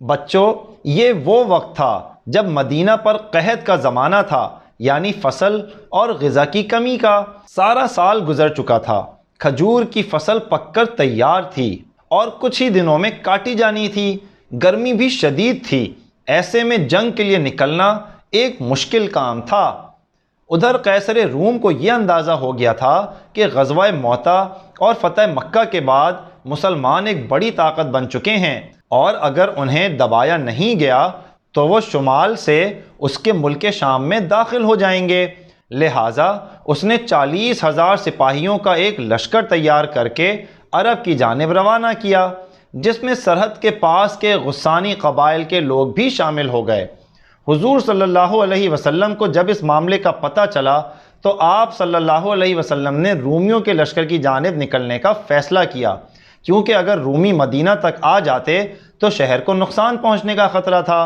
بچوں، یہ وہ وقت تھا جب مدینہ پر قحط کا زمانہ تھا، یعنی فصل اور غذا کی کمی کا۔ سارا سال گزر چکا تھا، کھجور کی فصل پک کر تیار تھی اور کچھ ہی دنوں میں کاٹی جانی تھی۔ گرمی بھی شدید تھی، ایسے میں جنگ کے لیے نکلنا ایک مشکل کام تھا۔ ادھر قیصر روم کو یہ اندازہ ہو گیا تھا کہ غزوہ موطا اور فتح مکہ کے بعد مسلمان ایک بڑی طاقت بن چکے ہیں، اور اگر انہیں دبایا نہیں گیا تو وہ شمال سے اس کے ملک شام میں داخل ہو جائیں گے۔ لہٰذا اس نے 40,000 سپاہیوں کا ایک لشکر تیار کر کے عرب کی جانب روانہ کیا، جس میں سرحد کے پاس کے غسانی قبائل کے لوگ بھی شامل ہو گئے۔ حضور صلی اللہ علیہ وسلم کو جب اس معاملے کا پتہ چلا تو آپ صلی اللہ علیہ وسلم نے رومیوں کے لشکر کی جانب نکلنے کا فیصلہ کیا، کیونکہ اگر رومی مدینہ تک آ جاتے تو شہر کو نقصان پہنچنے کا خطرہ تھا۔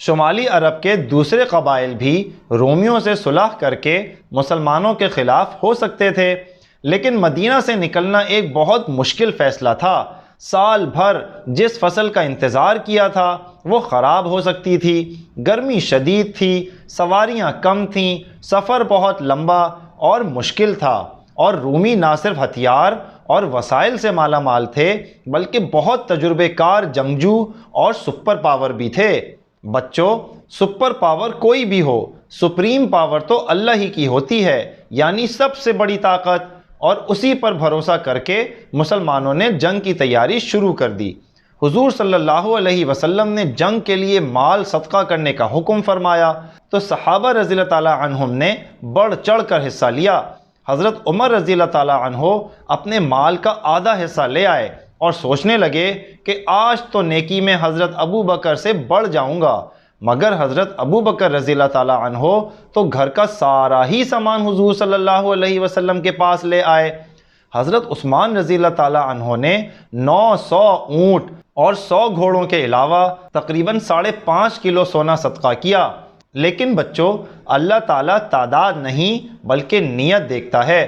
شمالی عرب کے دوسرے قبائل بھی رومیوں سے صلح کر کے مسلمانوں کے خلاف ہو سکتے تھے، لیکن مدینہ سے نکلنا ایک بہت مشکل فیصلہ تھا۔ سال بھر جس فصل کا انتظار کیا تھا وہ خراب ہو سکتی تھی، گرمی شدید تھی، سواریاں کم تھیں، سفر بہت لمبا اور مشکل تھا، اور رومی نہ صرف ہتھیار اور وسائل سے مالا مال تھے بلکہ بہت تجربے کار جنگجو اور سپر پاور بھی تھے۔ بچوں، سپر پاور کوئی بھی ہو، سپریم پاور تو اللہ ہی کی ہوتی ہے، یعنی سب سے بڑی طاقت، اور اسی پر بھروسہ کر کے مسلمانوں نے جنگ کی تیاری شروع کر دی۔ حضور صلی اللہ علیہ وسلم نے جنگ کے لیے مال صدقہ کرنے کا حکم فرمایا تو صحابہ رضی اللہ تعالیٰ عنہم نے بڑھ چڑھ کر حصہ لیا۔ حضرت عمر رضی اللہ تعالیٰ عنہ اپنے مال کا آدھا حصہ لے آئے اور سوچنے لگے کہ آج تو نیکی میں حضرت ابو بکر سے بڑھ جاؤں گا، مگر حضرت ابو بکر رضی اللہ تعالیٰ عنہ تو گھر کا سارا ہی سامان حضور صلی اللہ علیہ وسلم کے پاس لے آئے۔ حضرت عثمان رضی اللہ تعالیٰ عنہ نے 900 اونٹ اور 100 گھوڑوں کے علاوہ تقریباً 5.5 کلو سونا صدقہ کیا۔ لیکن بچوں، اللہ تعالیٰ تعداد نہیں بلکہ نیت دیکھتا ہے۔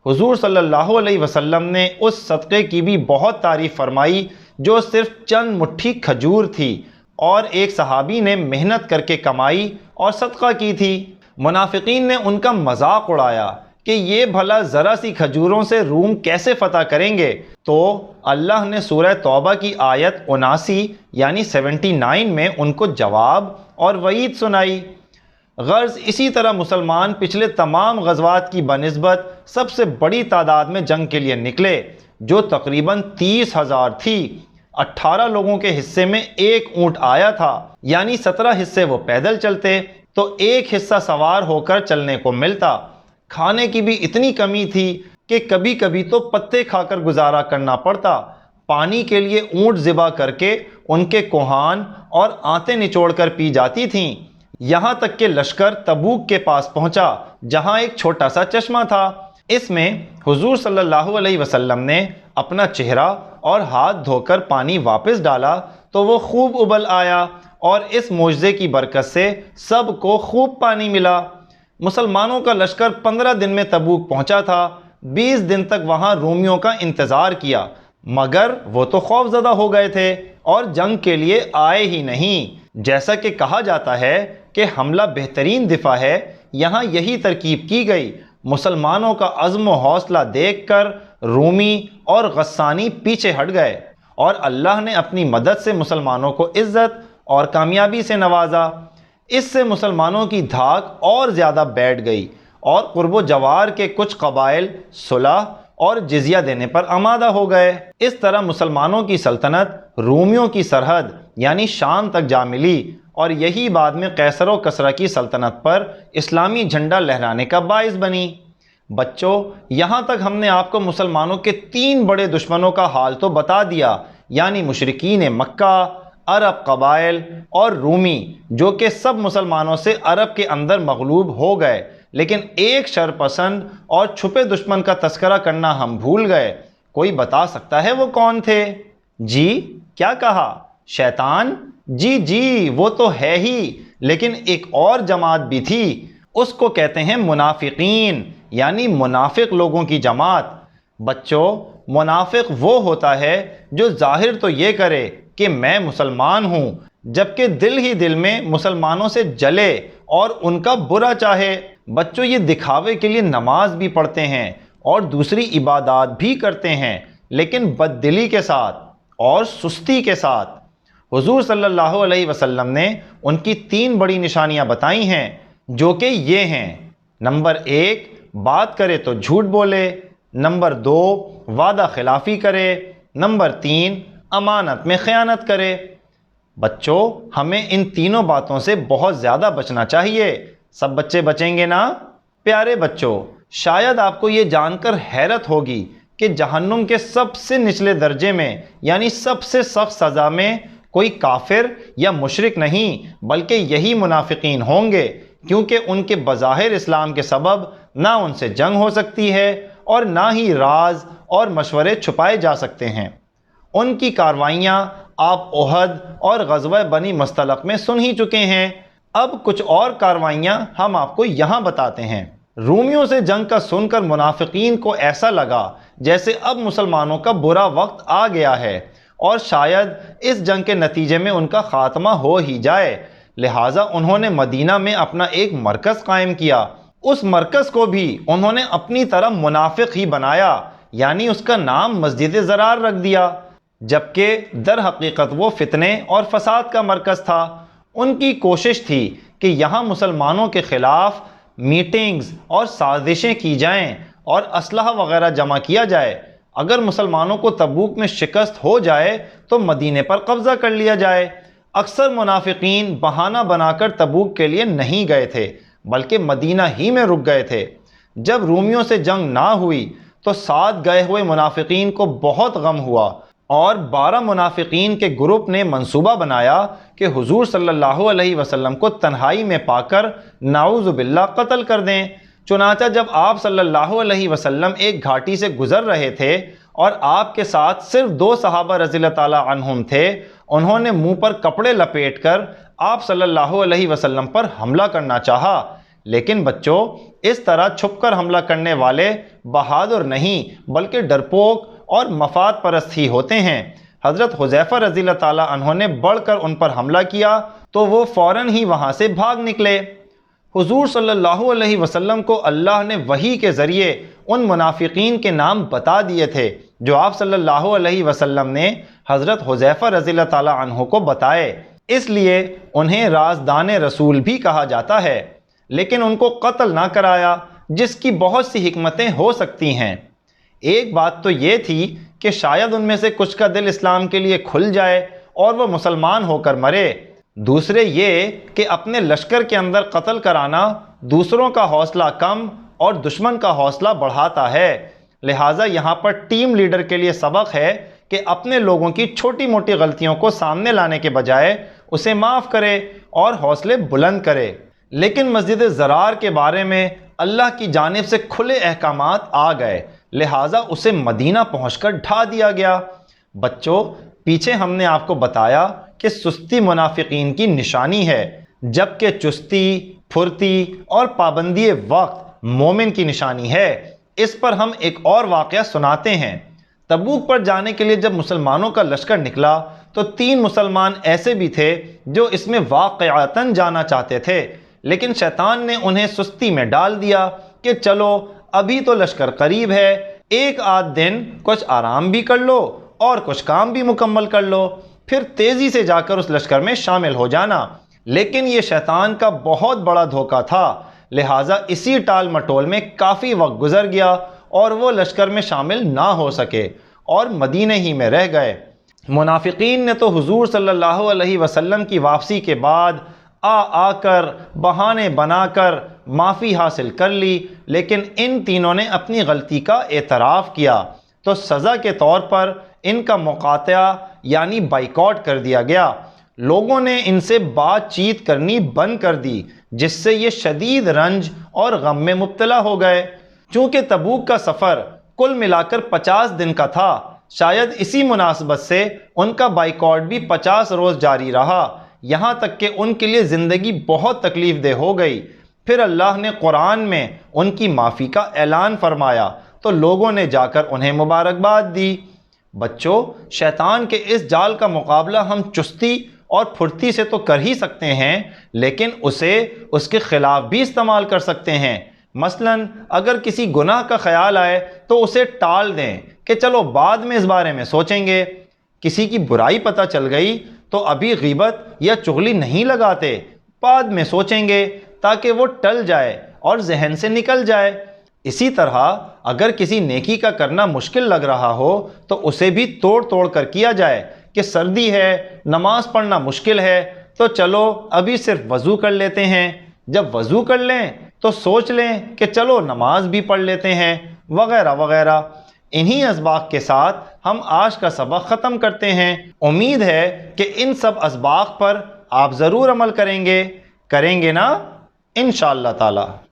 حضور صلی اللہ علیہ وسلم نے اس صدقے کی بھی بہت تعریف فرمائی جو صرف چند مٹھی کھجور تھی اور ایک صحابی نے محنت کر کے کمائی اور صدقہ کی تھی۔ منافقین نے ان کا مذاق اڑایا کہ یہ بھلا ذرا سی کھجوروں سے روم کیسے فتح کریں گے، تو اللہ نے سورہ توبہ کی آیت 79 یعنی 79 میں ان کو جواب اور وعید سنائی۔ غرض اسی طرح مسلمان پچھلے تمام غزوات کی بنسبت سب سے بڑی تعداد میں جنگ کے لیے نکلے، جو تقریباً 30,000 تھی۔ 18 لوگوں کے حصے میں ایک اونٹ آیا تھا، یعنی 17 حصے وہ پیدل چلتے تو ایک حصہ سوار ہو کر چلنے کو ملتا۔ کھانے کی بھی اتنی کمی تھی کہ کبھی کبھی تو پتے کھا کر گزارا کرنا پڑتا۔ پانی کے لیے اونٹ ذبح کر کے ان کے کوہان اور آنتیں نچوڑ کر پی جاتی تھیں۔ یہاں تک کہ لشکر تبوک کے پاس پہنچا جہاں ایک چھوٹا سا چشمہ تھا۔ اس میں حضور صلی اللہ علیہ وسلم نے اپنا چہرہ اور ہاتھ دھو کر پانی واپس ڈالا تو وہ خوب ابل آیا، اور اس معجزے کی برکت سے سب کو خوب پانی ملا۔ مسلمانوں کا لشکر 15 دن میں تبوک پہنچا تھا۔ 20 دن تک وہاں رومیوں کا انتظار کیا، مگر وہ تو خوف زدہ ہو گئے تھے اور جنگ کے لیے آئے ہی نہیں۔ جیسا کہ کہا جاتا ہے کہ حملہ بہترین دفاع ہے، یہاں یہی ترکیب کی گئی۔ مسلمانوں کا عزم و حوصلہ دیکھ کر رومی اور غسانی پیچھے ہٹ گئے، اور اللہ نے اپنی مدد سے مسلمانوں کو عزت اور کامیابی سے نوازا۔ اس سے مسلمانوں کی دھاک اور زیادہ بیٹھ گئی، اور قرب و جوار کے کچھ قبائل صلح اور جزیہ دینے پر آمادہ ہو گئے۔ اس طرح مسلمانوں کی سلطنت رومیوں کی سرحد یعنی شام تک جا ملی، اور یہی بعد میں قیصر و کسریٰ کی سلطنت پر اسلامی جھنڈا لہرانے کا باعث بنی۔ بچوں، یہاں تک ہم نے آپ کو مسلمانوں کے 3 بڑے دشمنوں کا حال تو بتا دیا، یعنی مشرکین مکہ، عرب قبائل اور رومی، جو کہ سب مسلمانوں سے عرب کے اندر مغلوب ہو گئے۔ لیکن ایک شر پسند اور چھپے دشمن کا تذکرہ کرنا ہم بھول گئے۔ کوئی بتا سکتا ہے وہ کون تھے؟ جی کیا کہا؟ شیطان؟ جی وہ تو ہے ہی، لیکن ایک اور جماعت بھی تھی، اس کو کہتے ہیں منافقین، یعنی منافق لوگوں کی جماعت۔ بچوں، منافق وہ ہوتا ہے جو ظاہر تو یہ کرے کہ میں مسلمان ہوں، جبکہ دل ہی دل میں مسلمانوں سے جلے اور ان کا برا چاہے۔ بچوں، یہ دکھاوے کے لیے نماز بھی پڑھتے ہیں اور دوسری عبادات بھی کرتے ہیں، لیکن بد دلی کے ساتھ اور سستی کے ساتھ۔ حضور صلی اللہ علیہ وسلم نے ان کی 3 بڑی نشانیاں بتائی ہیں، جو کہ یہ ہیں: نمبر 1، بات کرے تو جھوٹ بولے، نمبر 2، وعدہ خلافی کرے، نمبر 3، امانت میں خیانت کرے۔ بچوں، ہمیں ان تینوں باتوں سے بہت زیادہ بچنا چاہیے۔ سب بچے بچیں گے نا؟ پیارے بچوں، شاید آپ کو یہ جان کر حیرت ہوگی کہ جہنم کے سب سے نچلے درجے میں، یعنی سب سے سخت سزا میں، کوئی کافر یا مشرک نہیں بلکہ یہی منافقین ہوں گے، کیونکہ ان کے بظاہر اسلام کے سبب نہ ان سے جنگ ہو سکتی ہے اور نہ ہی راز اور مشورے چھپائے جا سکتے ہیں۔ ان کی کارروائیاں آپ احد اور غزوہ بنی مصطلق میں سن ہی چکے ہیں۔ اب کچھ اور کارروائیاں ہم آپ کو یہاں بتاتے ہیں۔ رومیوں سے جنگ کا سن کر منافقین کو ایسا لگا جیسے اب مسلمانوں کا برا وقت آ گیا ہے اور شاید اس جنگ کے نتیجے میں ان کا خاتمہ ہو ہی جائے، لہٰذا انہوں نے مدینہ میں اپنا ایک مرکز قائم کیا۔ اس مرکز کو بھی انہوں نے اپنی طرح منافق ہی بنایا، یعنی اس کا نام مسجد ضرار رکھ دیا، جبکہ در حقیقت وہ فتنے اور فساد کا مرکز تھا۔ ان کی کوشش تھی کہ یہاں مسلمانوں کے خلاف میٹنگز اور سازشیں کی جائیں اور اسلحہ وغیرہ جمع کیا جائے۔ اگر مسلمانوں کو تبوک میں شکست ہو جائے تو مدینے پر قبضہ کر لیا جائے۔ اکثر منافقین بہانہ بنا کر تبوک کے لیے نہیں گئے تھے بلکہ مدینہ ہی میں رک گئے تھے۔ جب رومیوں سے جنگ نہ ہوئی تو ساتھ گئے ہوئے منافقین کو بہت غم ہوا اور 12 منافقین کے گروپ نے منصوبہ بنایا کہ حضور صلی اللہ علیہ وسلم کو تنہائی میں پا کر نعوذ باللہ قتل کر دیں۔ چنانچہ جب آپ صلی اللہ علیہ وسلم ایک گھاٹی سے گزر رہے تھے اور آپ کے ساتھ صرف 2 صحابہ رضی اللہ تعالی عنہم تھے، انہوں نے منہ پر کپڑے لپیٹ کر آپ صلی اللہ علیہ وسلم پر حملہ کرنا چاہا، لیکن بچوں، اس طرح چھپ کر حملہ کرنے والے بہادر نہیں بلکہ ڈرپوک اور مفاد پرست ہی ہوتے ہیں۔ حضرت حذیفہ رضی اللہ تعالی عنہ نے بڑھ کر ان پر حملہ کیا تو وہ فوراً ہی وہاں سے بھاگ نکلے۔ حضور صلی اللہ علیہ وسلم کو اللہ نے وحی کے ذریعے ان منافقین کے نام بتا دیے تھے جو آپ صلی اللہ علیہ وسلم نے حضرت حذیفہ رضی اللہ تعالی عنہ کو بتائے، اس لیے انہیں رازدان رسول بھی کہا جاتا ہے، لیکن ان کو قتل نہ کرایا، جس کی بہت سی حکمتیں ہو سکتی ہیں۔ ایک بات تو یہ تھی کہ شاید ان میں سے کچھ کا دل اسلام کے لیے کھل جائے اور وہ مسلمان ہو کر مرے۔ دوسرے یہ کہ اپنے لشکر کے اندر قتل کرانا دوسروں کا حوصلہ کم اور دشمن کا حوصلہ بڑھاتا ہے، لہٰذا یہاں پر ٹیم لیڈر کے لیے سبق ہے کہ اپنے لوگوں کی چھوٹی موٹی غلطیوں کو سامنے لانے کے بجائے اسے معاف کرے اور حوصلے بلند کرے۔ لیکن مسجد ضرار کے بارے میں اللہ کی جانب سے کھلے احکامات آ گئے، لہٰذا اسے مدینہ پہنچ کر ڈھا دیا گیا۔ بچوں، پیچھے ہم نے آپ کو بتایا کہ سستی منافقین کی نشانی ہے، جبکہ چستی، پھرتی اور پابندی وقت مومن کی نشانی ہے۔ اس پر ہم ایک اور واقعہ سناتے ہیں۔ تبوک پر جانے کے لیے جب مسلمانوں کا لشکر نکلا تو 3 مسلمان ایسے بھی تھے جو اس میں واقعتاً جانا چاہتے تھے، لیکن شیطان نے انہیں سستی میں ڈال دیا کہ چلو ابھی تو لشکر قریب ہے، ایک آدھ دن کچھ آرام بھی کر لو اور کچھ کام بھی مکمل کر لو، پھر تیزی سے جا کر اس لشکر میں شامل ہو جانا۔ لیکن یہ شیطان کا بہت بڑا دھوکہ تھا، لہٰذا اسی ٹال مٹول میں کافی وقت گزر گیا اور وہ لشکر میں شامل نہ ہو سکے اور مدینے ہی میں رہ گئے۔ منافقین نے تو حضور صلی اللہ علیہ وسلم کی واپسی کے بعد آ کر بہانے بنا کر معافی حاصل کر لی، لیکن ان تینوں نے اپنی غلطی کا اعتراف کیا تو سزا کے طور پر ان کا مقاطعہ یعنی بائیکاٹ کر دیا گیا۔ لوگوں نے ان سے بات چیت کرنی بند کر دی، جس سے یہ شدید رنج اور غم میں مبتلا ہو گئے۔ چونکہ تبوک کا سفر کل ملا کر 50 دن کا تھا، شاید اسی مناسبت سے ان کا بائیکاٹ بھی 50 روز جاری رہا، یہاں تک کہ ان کے لیے زندگی بہت تکلیف دہ ہو گئی۔ پھر اللہ نے قرآن میں ان کی معافی کا اعلان فرمایا تو لوگوں نے جا کر انہیں مبارکباد دی۔ بچوں، شیطان کے اس جال کا مقابلہ ہم چستی اور پھرتی سے تو کر ہی سکتے ہیں، لیکن اسے اس کے خلاف بھی استعمال کر سکتے ہیں۔ مثلاً اگر کسی گناہ کا خیال آئے تو اسے ٹال دیں کہ چلو بعد میں اس بارے میں سوچیں گے۔ کسی کی برائی پتہ چل گئی تو ابھی غیبت یا چغلی نہیں لگاتے، بعد میں سوچیں گے تاکہ وہ ٹل جائے اور ذہن سے نکل جائے۔ اسی طرح اگر کسی نیکی کا کرنا مشکل لگ رہا ہو تو اسے بھی توڑ توڑ کر کیا جائے کہ سردی ہے، نماز پڑھنا مشکل ہے، تو چلو ابھی صرف وضو کر لیتے ہیں، جب وضو کر لیں تو سوچ لیں کہ چلو نماز بھی پڑھ لیتے ہیں، وغیرہ وغیرہ۔ انہی اسباق کے ساتھ ہم آج کا سبق ختم کرتے ہیں۔ امید ہے کہ ان سب اسباق پر آپ ضرور عمل کریں گے نا، انشاءاللہ تعالی۔